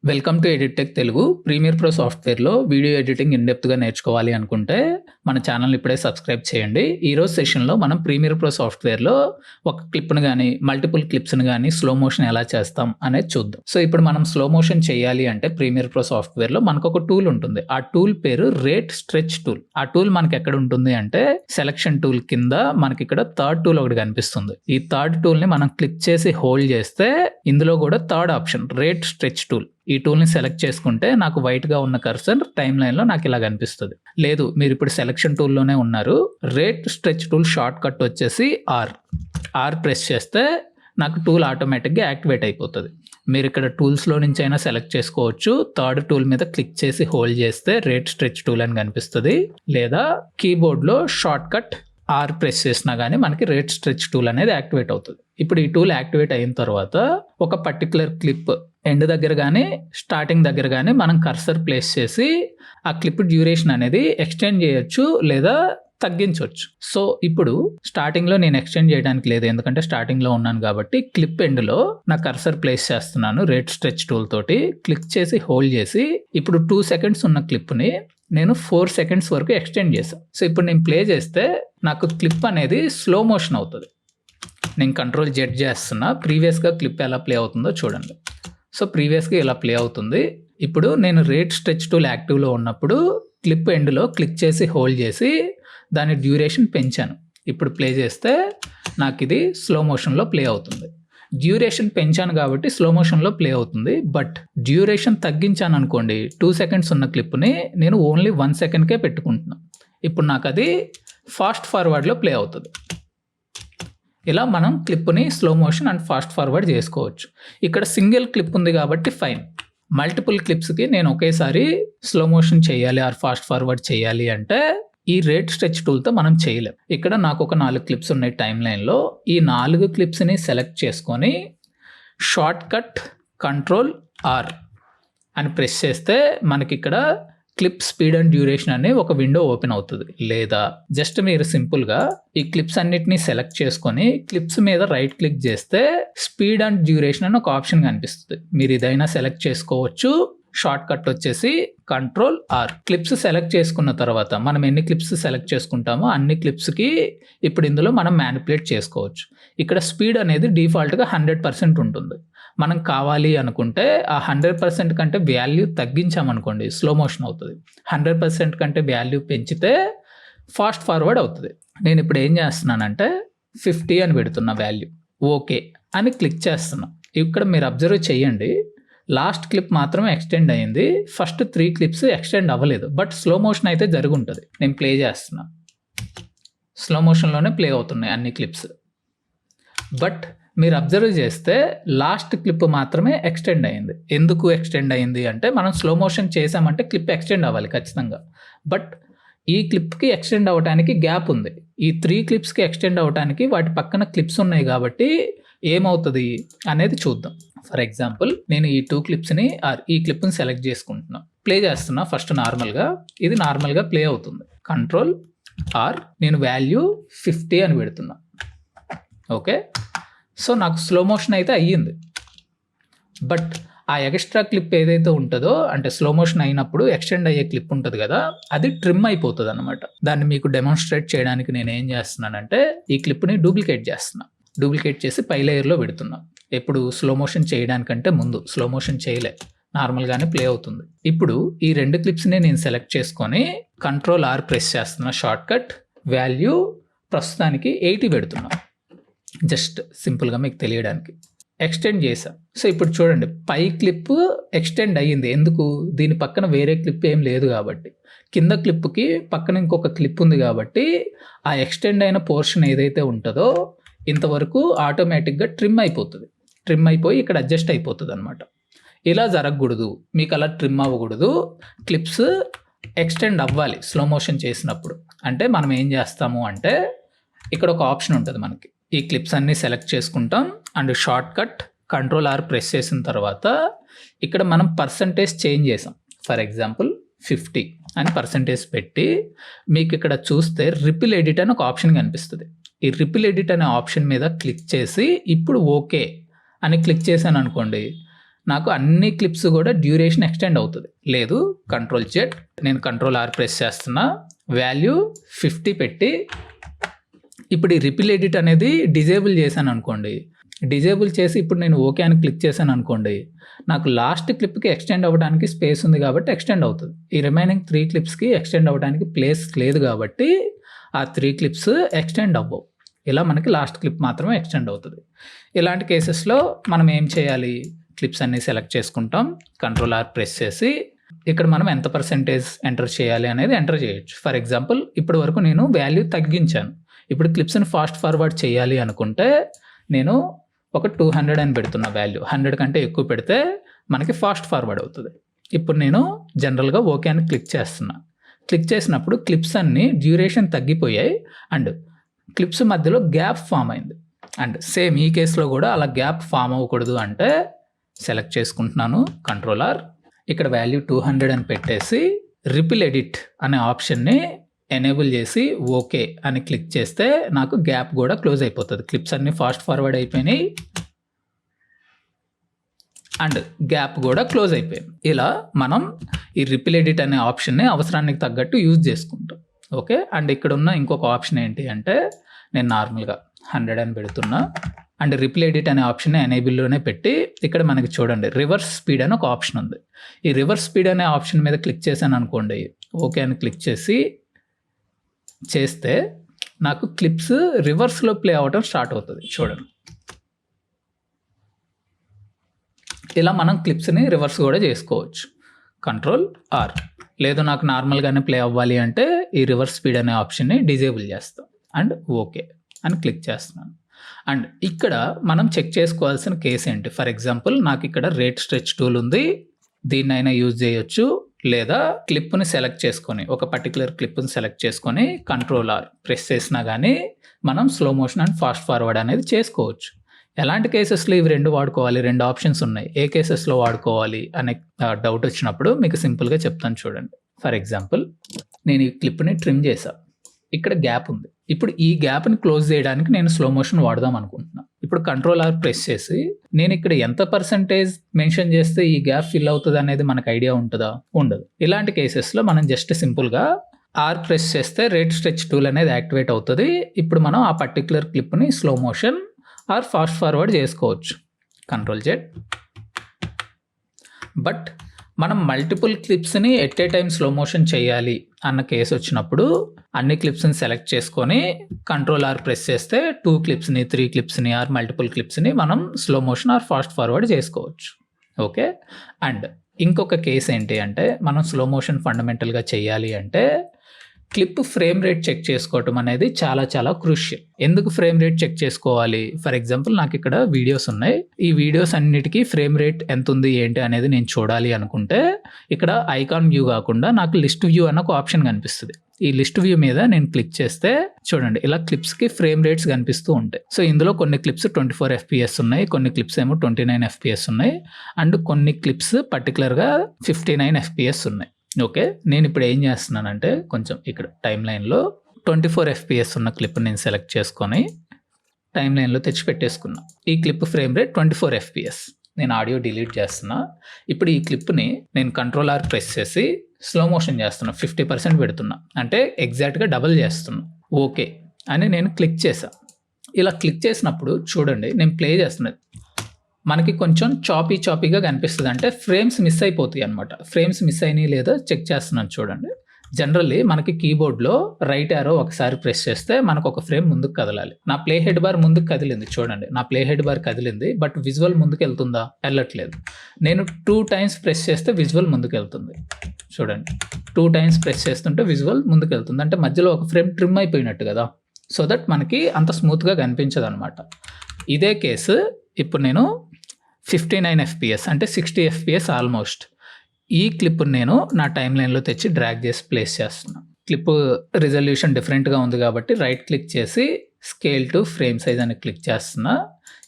Welcome to Editech Telugu. Premiere Pro సాఫ్ట్వేర్లో video editing ఇన్డెప్త్గా నేర్చుకోవాలి అనుకుంటే మన ఛానల్ ఇప్పుడే సబ్స్క్రైబ్ చేయండి. ఈరోజు సెషన్లో మనం ప్రీమియర్ ప్రో సాఫ్ట్వేర్లో ఒక క్లిప్ను కానీ మల్టిపుల్ క్లిప్స్ని కానీ స్లో మోషన్ ఎలా చేస్తాం అనేది చూద్దాం. సో ఇప్పుడు మనం స్లో మోషన్ చేయాలి అంటే ప్రీమియర్ ప్రో సాఫ్ట్వేర్లో మనకు ఒక టూల్ ఉంటుంది. ఆ టూల్ పేరు రేట్ స్ట్రెచ్ టూల్. ఆ టూల్ మనకి ఎక్కడ ఉంటుంది అంటే సెలక్షన్ టూల్ కింద మనకి ఇక్కడ థర్డ్ టూల్ ఒకటి కనిపిస్తుంది. ఈ థర్డ్ టూల్ని మనం క్లిక్ చేసి హోల్డ్ చేస్తే ఇందులో కూడా third option rate stretch tool. ఈ టూల్ని సెలెక్ట్ చేసుకుంటే నాకు వైట్గా ఉన్న కర్సర్ టైమ్ లైన్లో నాకు ఇలా కనిపిస్తుంది. లేదు, మీరు ఇప్పుడు సెలెక్షన్ టూల్లోనే ఉన్నారు. Rate stretch tool short cut వచ్చేసి ఆర్ ప్రెస్ చేస్తే నాకు టూల్ ఆటోమేటిక్గా యాక్టివేట్ అయిపోతుంది. మీరు ఇక్కడ టూల్స్లో నుంచి అయినా సెలెక్ట్ చేసుకోవచ్చు. థర్డ్ టూల్ మీద క్లిక్ చేసి హోల్డ్ చేస్తే రేట్ స్ట్రెచ్ టూల్ అని కనిపిస్తుంది. లేదా కీబోర్డ్లో షార్ట్ కట్ ఆర్ ప్రెస్ చేసినా కానీ మనకి రేట్ స్ట్రెచ్ టూల్ అనేది యాక్టివేట్ అవుతుంది. ఇప్పుడు ఈ టూల్ యాక్టివేట్ అయిన తర్వాత ఒక పర్టికులర్ క్లిప్ ఎండ్ దగ్గర కానీ స్టార్టింగ్ దగ్గర కానీ మనం కర్సర్ ప్లేస్ చేసి ఆ క్లిప్ డ్యూరేషన్ అనేది ఎక్స్టెండ్ చేయొచ్చు లేదా తగ్గించవచ్చు. సో ఇప్పుడు స్టార్టింగ్లో నేను ఎక్స్టెండ్ చేయడానికి లేదు, ఎందుకంటే స్టార్టింగ్లో ఉన్నాను కాబట్టి క్లిప్ ఎండ్లో నా కర్సర్ ప్లేస్ చేస్తున్నాను. రేట్ స్ట్రెచ్ టూల్ తోటి క్లిక్ చేసి హోల్డ్ చేసి ఇప్పుడు 2 seconds ఉన్న క్లిప్ని నేను 4 seconds వరకు ఎక్స్టెండ్ చేశాను. సో ఇప్పుడు నేను ప్లే చేస్తే నాకు క్లిప్ అనేది స్లో మోషన్ అవుతుంది. నేను కంట్రోల్ జెడ్ చేస్తున్నా. ప్రీవియస్గా క్లిప్ ఎలా ప్లే అవుతుందో చూడండి. సో ప్రీవియస్గా ఇలా ప్లే అవుతుంది. ఇప్పుడు నేను రేట్ స్ట్రెచ్ టూల్ యాక్టివ్లో ఉన్నప్పుడు క్లిప్ ఎండ్లో క్లిక్ చేసి హోల్డ్ చేసి దాని డ్యూరేషన్ పెంచాను. ఇప్పుడు ప్లే చేస్తే నాకు ఇది స్లో మోషన్లో ప్లే అవుతుంది. డ్యూరేషన్ పెంచాను కాబట్టి స్లో మోషన్లో ప్లే అవుతుంది. బట్ డ్యూరేషన్ తగ్గించాను అనుకోండి, 2 seconds ఉన్న క్లిప్ని నేను ఓన్లీ 1 secondకే పెట్టుకుంటున్నాను. ఇప్పుడు నాకు అది ఫాస్ట్ ఫార్వర్డ్లో ప్లే అవుతుంది. ఇలా మనం క్లిప్ని slow motion and fast forward చేసుకోవచ్చు. ఇక్కడ సింగిల్ క్లిప్ ఉంది కాబట్టి ఫైన్. మల్టిపుల్ క్లిప్స్కి నేను ఒకేసారి స్లో మోషన్ చేయాలి ఆర్ ఫాస్ట్ ఫార్వర్డ్ చేయాలి అంటే ఈ రేట్ స్ట్రెచ్ టూల్తో మనం చేయలేం. ఇక్కడ నాకు ఒక 4 క్లిప్స్ ఉన్నాయి టైం లైన్లో. ఈ 4 క్లిప్స్ని సెలెక్ట్ చేసుకొని షార్ట్ కట్ కంట్రోల్ ఆర్ అని ప్రెస్ చేస్తే మనకి ఇక్కడ క్లిప్ స్పీడ్ అండ్ డ్యూరేషన్ అనే ఒక విండో ఓపెన్ అవుతుంది. లేదా జస్ట్ మీరు సింపుల్గా ఈ క్లిప్స్ అన్నిటిని సెలెక్ట్ చేసుకొని క్లిప్స్ మీద రైట్ క్లిక్ చేస్తే స్పీడ్ అండ్ డ్యూరేషన్ అని ఒక ఆప్షన్ కనిపిస్తుంది. మీరు ఇదైనా సెలెక్ట్ చేసుకోవచ్చు. షార్ట్ కట్ వచ్చేసి కంట్రోల్ ఆర్. క్లిప్స్ సెలెక్ట్ చేసుకున్న తర్వాత మనం ఎన్ని క్లిప్స్ సెలెక్ట్ చేసుకుంటామో అన్ని క్లిప్స్కి ఇప్పుడు ఇందులో మనం మ్యానిపులేట్ చేసుకోవచ్చు. ఇక్కడ స్పీడ్ అనేది డిఫాల్ట్గా 100% ఉంటుంది. మనం కావాలి అనుకుంటే ఆ 100% కంటే వాల్యూ తగ్గించామనుకోండి స్లో మోషన్ అవుతుంది. 100% కంటే వాల్యూ పెంచితే ఫాస్ట్ ఫార్వర్డ్ అవుతుంది. నేను ఇప్పుడు ఏం చేస్తున్నానంటే 50 అని పెడుతున్న వాల్యూ. ఓకే అని క్లిక్ చేస్తున్నా. ఇక్కడ మీరు అబ్జర్వ్ చేయండి, లాస్ట్ క్లిప్ మాత్రమే ఎక్స్టెండ్ అయ్యింది. ఫస్ట్ 3 క్లిప్స్ ఎక్స్టెండ్ అవ్వలేదు. బట్ స్లో మోషన్ అయితే జరుగుంటుంది. నేను ప్లే చేస్తున్నా, స్లో మోషన్లోనే ప్లే అవుతున్నాయి అన్ని క్లిప్స్. బట్ మీరు అబ్జర్వ్ చేస్తే లాస్ట్ క్లిప్ మాత్రమే ఎక్స్టెండ్ అయ్యింది. ఎందుకు ఎక్స్టెండ్ అయ్యింది అంటే మనం స్లో మోషన్ చేసామంటే క్లిప్ ఎక్స్టెండ్ అవ్వాలి ఖచ్చితంగా. బట్ ఈ క్లిప్కి ఎక్స్టెండ్ అవ్వడానికి గ్యాప్ ఉంది. ఈ 3 క్లిప్స్కి ఎక్స్టెండ్ అవ్వడానికి వాటి పక్కన క్లిప్స్ ఉన్నాయి కాబట్టి ఏమవుతుంది అనేది చూద్దాం. ఫర్ ఎగ్జాంపుల్ నేను ఈ 2 క్లిప్స్ని ఈ క్లిప్ని సెలెక్ట్ చేసుకుంటున్నా, ప్లే చేస్తున్నా. ఫస్ట్ నార్మల్గా ఇది నార్మల్గా ప్లే అవుతుంది. కంట్రోల్ ఆర్, నేను వాల్యూ 50 అని పెడుతున్నా. ఓకే, సో నాకు స్లో మోషన్ అయితే అయ్యింది. బట్ ఆ ఎక్స్ట్రా క్లిప్ ఏదైతే ఉంటుందో అంటే స్లో మోషన్ అయినప్పుడు ఎక్స్టెండ్ అయ్యే క్లిప్ ఉంటుంది కదా, అది ట్రిమ్ అయిపోతుంది అనమాట. దాన్ని మీకు డెమాన్స్ట్రేట్ చేయడానికి నేను ఏం చేస్తున్నానంటే ఈ క్లిప్ని డూప్లికేట్ చేస్తున్నా. డూప్లికేట్ చేసి పై లేయర్లో పెడుతున్నా. ఎప్పుడు స్లో మోషన్ చేయడానికంటే ముందు. స్లో మోషన్ చేయలే, నార్మల్గానే ప్లే అవుతుంది. ఇప్పుడు ఈ 2 క్లిప్స్ని నేను సెలెక్ట్ చేసుకొని కంట్రోల్ ఆర్ ప్రెస్ చేస్తున్నా. షార్ట్ కట్ వాల్యూ ప్రస్తుతానికి 80 పెడుతున్నా. జస్ట్ సింపుల్గా మీకు తెలియడానికి ఎక్స్టెండ్ చేసా. సో ఇప్పుడు చూడండి, పై క్లిప్ ఎక్స్టెండ్ అయ్యింది. ఎందుకు? దీని పక్కన వేరే క్లిప్ ఏం లేదు కాబట్టి. కింద క్లిప్కి పక్కన ఇంకొక క్లిప్ ఉంది కాబట్టి ఆ ఎక్స్టెండ్ అయిన పోర్షన్ ఏదైతే ఉంటుందో ఇంతవరకు ఆటోమేటిక్గా ట్రిమ్ అయిపోతుంది. ట్రిమ్ అయిపోయి ఇక్కడ అడ్జస్ట్ అయిపోతుంది అనమాట. ఇలా జరగకూడదు, మీకు అలా ట్రిమ్ అవ్వకూడదు. క్లిప్స్ ఎక్స్టెండ్ అవ్వాలి స్లో మోషన్ చేసినప్పుడు. అంటే మనం ఏం చేస్తాము అంటే ఇక్కడ ఒక ఆప్షన్ ఉంటుంది మనకి. ఈ క్లిప్స్ అన్నీ సెలెక్ట్ చేసుకుంటాం and short cut control are press చేసిన తర్వాత ఇక్కడ మనం పర్సంటేజ్ చేంజ్ చేసాం. ఫర్ ఎగ్జాంపుల్ 50 అని పర్సంటేజ్ పెట్టి మీకు ఇక్కడ చూస్తే రిపిల్ ఎడిట్ అని ఒక ఆప్షన్ కనిపిస్తుంది. ఈ రిపిల్ ఎడిట్ అనే ఆప్షన్ మీద క్లిక్ చేసి ఇప్పుడు ఓకే అని క్లిక్ చేశాను అనుకోండి, నాకు అన్ని క్లిప్స్ కూడా డ్యూరేషన్ ఎక్స్టెండ్ అవుతుంది. లేదు, Ctrl+Z, నేను Ctrl+R ప్రెస్ చేస్తున్నా, వాల్యూ 50 పెట్టి ఇప్పుడు ఈ రిపిల్ ఎడిట్ అనేది డిజేబుల్ చేశాను అనుకోండి. డిజేబుల్ చేసి ఇప్పుడు నేను ఓకే అని క్లిక్ చేశాను అనుకోండి, నాకు లాస్ట్ క్లిప్కి ఎక్స్టెండ్ అవ్వడానికి స్పేస్ ఉంది కాబట్టి ఎక్స్టెండ్ అవుతుంది. ఈ రిమైనింగ్ 3 క్లిప్స్కి ఎక్స్టెండ్ అవ్వడానికి ప్లేస్ లేదు కాబట్టి ఆ 3 క్లిప్స్ ఎక్స్టెండ్ అవ్వవు. ఇలా మనకి లాస్ట్ క్లిప్ మాత్రమే ఎక్స్టెండ్ అవుతుంది. ఇలాంటి కేసెస్లో మనం ఏం చేయాలి, క్లిప్స్ అన్నీ సెలెక్ట్ చేసుకుంటాం, Ctrl+R ప్రెస్ చేసి ఇక్కడ మనం ఎంత పర్సెంటేజ్ ఎంటర్ చేయాలి అనేది ఎంటర్ చేయొచ్చు. ఫర్ ఎగ్జాంపుల్ ఇప్పటి వరకు నేను వాల్యూ తగ్గించాను. ఇప్పుడు క్లిప్స్ని ఫాస్ట్ ఫార్వర్డ్ చేయాలి అనుకుంటే నేను ఒక 200 అని పెడుతున్న వాల్యూ. 100 కంటే ఎక్కువ పెడితే మనకి ఫాస్ట్ ఫార్వర్డ్ అవుతుంది. ఇప్పుడు నేను జనరల్గా ఓకే అని క్లిక్ చేస్తున్నా. క్లిక్ చేసినప్పుడు క్లిప్స్ అన్నీ డ్యూరేషన్ తగ్గిపోయాయి అండ్ క్లిప్స్ మధ్యలో గ్యాప్ ఫామ్ అయింది. అండ్ సేమ్ ఈ కేసులో కూడా అలా గ్యాప్ ఫామ్ అవ్వకూడదు అంటే సెలెక్ట్ చేసుకుంటున్నాను, Ctrl+R, ఇక్కడ వాల్యూ 200 అని పెట్టేసి రిపిల్ ఎడిట్ అనే ఆప్షన్ని ఎనేబుల్ చేసి ఓకే అని క్లిక్ చేస్తే నాకు గ్యాప్ కూడా క్లోజ్ అయిపోతుంది. క్లిప్స్ అన్నీ ఫాస్ట్ ఫార్వర్డ్ అయిపోయినాయి అండ్ గ్యాప్ కూడా క్లోజ్ అయిపోయింది. ఇలా మనం ఈ రిపిల్ ఎడిట్ అనే ఆప్షన్ని అవసరానికి తగ్గట్టు యూజ్ చేసుకుంటాం. ఓకే, అండ్ ఇక్కడ ఉన్న ఇంకొక ఆప్షన్ ఏంటి అంటే నేను నార్మల్గా 100 అని పెడుతున్నా అండ్ రిపిల్ ఎడిట్ అనే ఆప్షన్ ఎనేబుల్లోనే పెట్టి ఇక్కడ మనకి చూడండి రివర్స్ స్పీడ్ అని ఒక ఆప్షన్ ఉంది. ఈ రివర్స్ స్పీడ్ అనే ఆప్షన్ మీద క్లిక్ చేశాను అనుకోండి, ఓకే అని క్లిక్ చేస్తే నాకు క్లిప్స్ రివర్స్లో ప్లే అవ్వడం స్టార్ట్ అవుతుంది. చూడండి, ఇలా మనం క్లిప్స్ని రివర్స్ కూడా చేసుకోవచ్చు. Ctrl+R. లేదు నాకు నార్మల్గానే ప్లే అవ్వాలి అంటే ఈ రివర్స్ స్పీడ్ అనే ఆప్షన్ని డిజేబుల్ చేస్తాం అండ్ ఓకే అని క్లిక్ చేస్తున్నాను. అండ్ ఇక్కడ మనం చెక్ చేసుకోవాల్సిన కేసు ఏంటి, ఫర్ ఎగ్జాంపుల్ నాకు ఇక్కడ రేట్ స్ట్రెచ్ టూల్ ఉంది, దీన్నైనా యూజ్ చేయొచ్చు. లేదా క్లిప్ని సెలెక్ట్ చేసుకొని ఒక పర్టికులర్ క్లిప్ని సెలెక్ట్ చేసుకొని Ctrl+R ప్రెస్ చేసినా కానీ మనం slow motion and fast forward అనేది చేసుకోవచ్చు. ఎలాంటి కేసెస్లో ఇవి రెండు వాడుకోవాలి, 2 ఆప్షన్స్ ఉన్నాయి, ఏ కేసెస్లో వాడుకోవాలి అనే డౌట్ వచ్చినప్పుడు మీకు సింపుల్గా చెప్తాను చూడండి. ఫర్ ఎగ్జాంపుల్ నేను ఈ క్లిప్ని ట్రిమ్ చేశాను, ఇక్కడ గ్యాప్ ఉంది. ఇప్పుడు ఈ గ్యాప్ని క్లోజ్ చేయడానికి నేను స్లో మోషన్ వాడదాం అనుకుంటున్నాను. ఇప్పుడు Ctrl+R ప్రెస్ చేసి నేను ఇక్కడ ఎంత పర్సెంటేజ్ మెన్షన్ చేస్తే ఈ గ్యాప్ ఫిల్ అవుతుంది అనేది మనకు ఐడియా ఉంటుందా? ఉండదు. ఇలాంటి కేసెస్లో మనం జస్ట్ సింపుల్గా ఆర్ ప్రెస్ చేస్తే రేట్ స్ట్రెచ్ టూల్ అనేది యాక్టివేట్ అవుతుంది. ఇప్పుడు మనం ఆ పర్టికులర్ క్లిప్ని slow motion or fast forward చేసుకోవచ్చు, Ctrl+Z. బట్ మనం మల్టిపుల్ క్లిప్స్ని at a time slow motion చేయాలి అన్న కేసు వచ్చినప్పుడు అన్ని క్లిప్స్ని సెలెక్ట్ చేసుకొని Ctrl+R ప్రెస్ చేస్తే 2 క్లిప్స్ని 3 క్లిప్స్ని ఆర్ మల్టిపుల్ క్లిప్స్ని మనం slow motion or fast forward చేసుకోవచ్చు. ఓకే, అండ్ ఇంకొక కేసు ఏంటి అంటే మనం స్లో మోషన్ ఫండమెంటల్గా చేయాలి అంటే క్లిప్ ఫ్రేమ్ రేట్ చెక్ చేసుకోవటం అనేది చాలా చాలా క్రూషియల్. ఎందుకు ఫ్రేమ్ రేట్ చెక్ చేసుకోవాలి? ఫర్ ఎగ్జాంపుల్ నాకు ఇక్కడ వీడియోస్ ఉన్నాయి, ఈ వీడియోస్ అన్నిటికీ ఫ్రేమ్ రేట్ ఎంత ఉంది ఏంటి అనేది నేను చూడాలి అనుకుంటే ఇక్కడ ఐకాన్ వ్యూ కాకుండా నాకు లిస్ట్ వ్యూ అన్న ఒక ఆప్షన్ కనిపిస్తుంది. ఈ లిస్ట్ వ్యూ మీద నేను క్లిక్ చేస్తే చూడండి ఇలా క్లిప్స్కి ఫ్రేమ్ రేట్స్ కనిపిస్తూ ఉంటాయి. సో ఇందులో కొన్ని క్లిప్స్ 24 FPS ఉన్నాయి, కొన్ని క్లిప్స్ ఏమో 29 FPS ఉన్నాయి అండ్ కొన్ని క్లిప్స్ పర్టికులర్గా 59 FPS ఉన్నాయి. ఓకే, నేను ఇప్పుడు ఏం చేస్తున్నానంటే కొంచెం ఇక్కడ టైమ్ లైన్లో 24 FPS ఉన్న క్లిప్ నేను సెలెక్ట్ చేసుకొని టైమ్ లైన్లో తెచ్చి పెట్టేసుకున్నా. ఈ క్లిప్ ఫ్రేమ్ రేట్ 24 FPS. నేను ఆడియో డిలీట్ చేస్తున్నా. ఇప్పుడు ఈ క్లిప్ని నేను Ctrl+R ప్రెస్ చేసి స్లో మోషన్ చేస్తున్నా, 50% పెడుతున్నా, అంటే ఎగ్జాక్ట్గా డబుల్ చేస్తున్నా. ఓకే అని నేను క్లిక్ చేసా. ఇలా క్లిక్ చేసినప్పుడు చూడండి నేను ప్లే చేస్తున్నది మనకి కొంచెం చాపీగా కనిపిస్తుంది, అంటే ఫ్రేమ్స్ మిస్ అయిపోతాయి అనమాట. ఫ్రేమ్స్ మిస్ అయినాయి లేదా చెక్ చేస్తున్నాను చూడండి. జనరల్లీ మనకి కీబోర్డ్లో రైట్ యారో ఒకసారి ప్రెస్ చేస్తే మనకు ఒక ఫ్రేమ్ ముందుకు కదలాలి. నా ప్లే హెడ్ బార్ ముందుకు కదిలింది చూడండి, నా ప్లే హెడ్ బార్ కదిలింది, బట్ విజువల్ ముందుకు వెళ్తుందా? వెళ్ళట్లేదు. నేను 2 టైమ్స్ ప్రెస్ చేస్తే విజువల్ ముందుకు వెళ్తుంది చూడండి. 2 టైమ్స్ ప్రెస్ చేస్తుంటే విజువల్ ముందుకు వెళ్తుంది, అంటే మధ్యలో ఒక ఫ్రేమ్ ట్రిమ్ అయిపోయినట్టు కదా. సో దట్ మనకి అంత స్మూత్గా కనిపించదు అనమాట. ఇదే కేసు ఇప్పుడు నేను 59 FPS అంటే 60 FPS ఆల్మోస్ట్. ఈ క్లిప్ నేను నా టైం లైన్లో తెచ్చి డ్రాగ్ చేసి ప్లేస్ చేస్తున్నాను. క్లిప్ రిజల్యూషన్ డిఫరెంట్గా ఉంది కాబట్టి రైట్ క్లిక్ చేసి స్కేల్ టు ఫ్రేమ్ సైజ్ అని క్లిక్ చేస్తున్నా.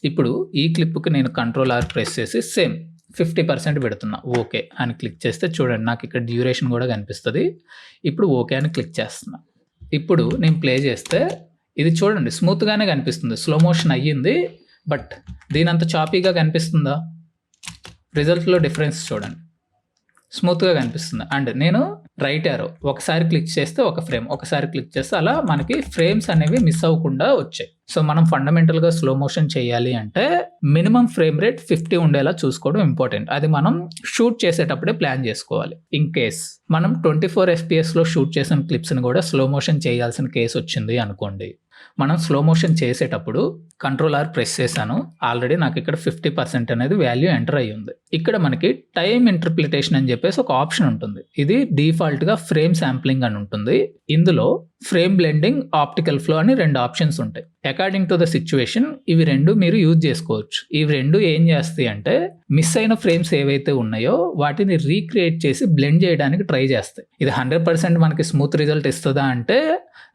ఇప్పుడు ఈ క్లిప్కి నేను Ctrl+R ప్రెస్ చేసి సేమ్ 50% పెడుతున్నా. ఓకే అని క్లిక్ చేస్తే చూడండి నాకు ఇక్కడ డ్యూరేషన్ కూడా కనిపిస్తుంది. ఇప్పుడు ఓకే అని క్లిక్ చేస్తున్నా. ఇప్పుడు నేను ప్లే చేస్తే ఇది చూడండి స్మూత్గానే కనిపిస్తుంది, స్లో మోషన్ అయ్యింది, బట్ దీని అంత చాపీగా కనిపిస్తుందా? రిజల్ట్‌లో డిఫరెన్స్ చూడండి. స్మూత్‌గా కనిపిస్తుంది. అండ్ నేను రైట్ యారో ఒకసారి క్లిక్ చేస్తే ఒక ఫ్రేమ్, ఒకసారి క్లిక్ చేస్తే అలా మనకి ఫ్రేమ్స్ అనేవి మిస్ అవ్వకుండా వచ్చాయి. సో మనం ఫండమెంటల్‌గా స్లో మోషన్ చేయాలి అంటే మినిమమ్ ఫ్రేమ్ రేట్ 50 ఉండేలా చూసుకోవడం ఇంపార్టెంట్. అది మనం షూట్ చేసేటప్పుడే ప్లాన్ చేసుకోవాలి. ఇన్ కేస్ మనం 24 FPSలో షూట్ చేసిన క్లిప్స్‌ని కూడా స్లో మోషన్ చేయాల్సిన కేస్ వచ్చింది అనుకోండి. మనం స్లో మోషన్ చేసేటప్పుడు కంట్రోల్ ఆర్ ప్రెస్ చేశాను. ఆల్రెడీ నాకు ఇక్కడ 50% అనేది వాల్యూ ఎంటర్ అయ్యి ఉంది. ఇక్కడ మనకి టైమ్ ఇంటర్ప్రిటేషన్ అని చెప్పేసి ఒక ఆప్షన్ ఉంటుంది. ఇది డిఫాల్ట్‌గా ఫ్రేమ్ శాంప్లింగ్ అని ఉంటుంది. ఇందులో ఫ్రేమ్ బ్లెండింగ్, ఆప్టికల్ ఫ్లో అని 2 ఆప్షన్స్ ఉంటాయి. అకార్డింగ్ టు ద సిచ్యువేషన్ ఇవి 2 మీరు యూజ్ చేసుకోవచ్చు. ఇవి 2 ఏం చేస్తాయి అంటే మిస్ అయిన ఫ్రేమ్స్ ఏవైతే ఉన్నాయో వాటిని రీక్రియేట్ చేసి బ్లెండ్ చేయడానికి ట్రై చేస్తాయి. ఇది 100% మనకి స్మూత్ రిజల్ట్ ఇస్తుందా అంటే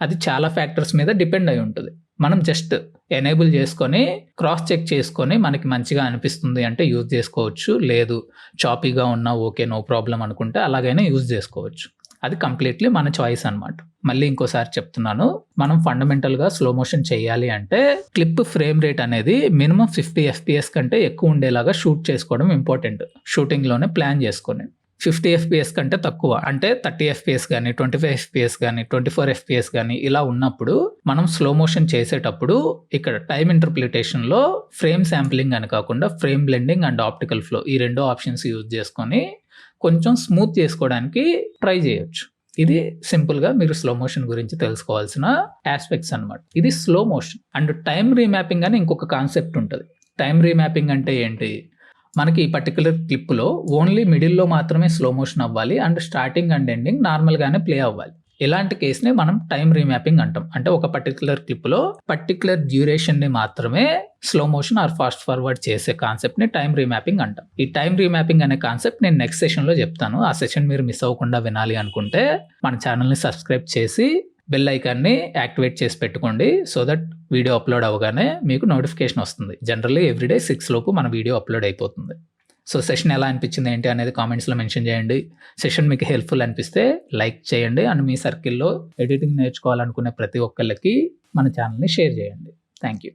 అది చాలా ఫ్యాక్టర్స్ మీద డిపెండ్ అయి ఉంటుంది. మనం జస్ట్ ఎనేబుల్ చేసుకొని క్రాస్ చెక్ చేసుకొని మనకి మంచిగా అనిపిస్తుంది అంటే యూజ్ చేసుకోవచ్చు. లేదు చాపీగా ఉన్నా ఓకే నో ప్రాబ్లం అనుకుంటే అలాగైనా యూజ్ చేసుకోవచ్చు. అది కంప్లీట్లీ మన చాయిస్ అనమాట. మళ్ళీ ఇంకోసారి చెప్తున్నాను, మనం ఫండమెంటల్గా స్లో మోషన్ చేయాలి అంటే క్లిప్ ఫ్రేమ్ రేట్ అనేది మినిమం 50 FPS కంటే ఎక్కువ ఉండేలాగా షూట్ చేసుకోవడం ఇంపార్టెంట్. షూటింగ్లోనే ప్లాన్ చేసుకొని 50 FPS కంటే తక్కువ అంటే 30 FPS కానీ 25 FPS కానీ 24 FPS కానీ ఇలా ఉన్నప్పుడు మనం స్లో మోషన్ చేసేటప్పుడు ఇక్కడ టైమ్ ఇంటర్ప్రిటేషన్లో ఫ్రేమ్ శాంప్లింగ్ అని కాకుండా frame blending and optical flow ఈ 2 ఆప్షన్స్ యూజ్ చేసుకొని కొంచెం స్మూత్ చేసుకోవడానికి ట్రై చేయొచ్చు. ఇది సింపుల్గా మీరు స్లో మోషన్ గురించి తెలుసుకోవాల్సిన ఆస్పెక్ట్స్ అనమాట. ఇది స్లో మోషన్. అండ్ టైమ్ రీమ్యాపింగ్ అని ఇంకొక కాన్సెప్ట్ ఉంటుంది. టైమ్ రీమ్యాపింగ్ అంటే ఏంటి? మనకి ఈ పర్టికులర్ క్లిప్లో ఓన్లీ మిడిల్లో మాత్రమే స్లో మోషన్ అవ్వాలి అండ్ స్టార్టింగ్ అండ్ ఎండింగ్ నార్మల్గానే ప్లే అవ్వాలి. ఇలాంటి కేసుని మనం టైమ్ రీమ్యాపింగ్ అంటాం. అంటే ఒక పర్టికులర్ క్లిప్లో పర్టికులర్ డ్యూరేషన్ని మాత్రమే slow motion or fast forward చేసే కాన్సెప్ట్ని టైమ్ రీమ్యాపింగ్ అంటాం. ఈ టైమ్ రీమ్యాపింగ్ అనే కాన్సెప్ట్ నేను నెక్స్ట్ సెషన్లో చెప్తాను. ఆ సెషన్ మీరు మిస్ అవ్వకుండా వినాలి అనుకుంటే మన ఛానల్ని సబ్స్క్రైబ్ చేసి బెల్ ఐకాన్ని యాక్టివేట్ చేసి పెట్టుకోండి. సో దట్ వీడియో అప్లోడ్ అవ్వగానే మీకు నోటిఫికేషన్ వస్తుంది. జనరల్లీ ఎవ్రీడే 6 లోపు మన వీడియో అప్లోడ్ అయిపోతుంది. సో సెషన్ ఎలా అనిపించింది ఏంటి అనేది కామెంట్స్లో మెన్షన్ చేయండి. సెషన్ మీకు హెల్ప్ఫుల్ అనిపిస్తే లైక్ చేయండి అండ్ మీ సర్కిల్లో ఎడిటింగ్ నేర్చుకోవాలనుకునే ప్రతి ఒక్కళ్ళకి మన ఛానల్ని షేర్ చేయండి. Thank you.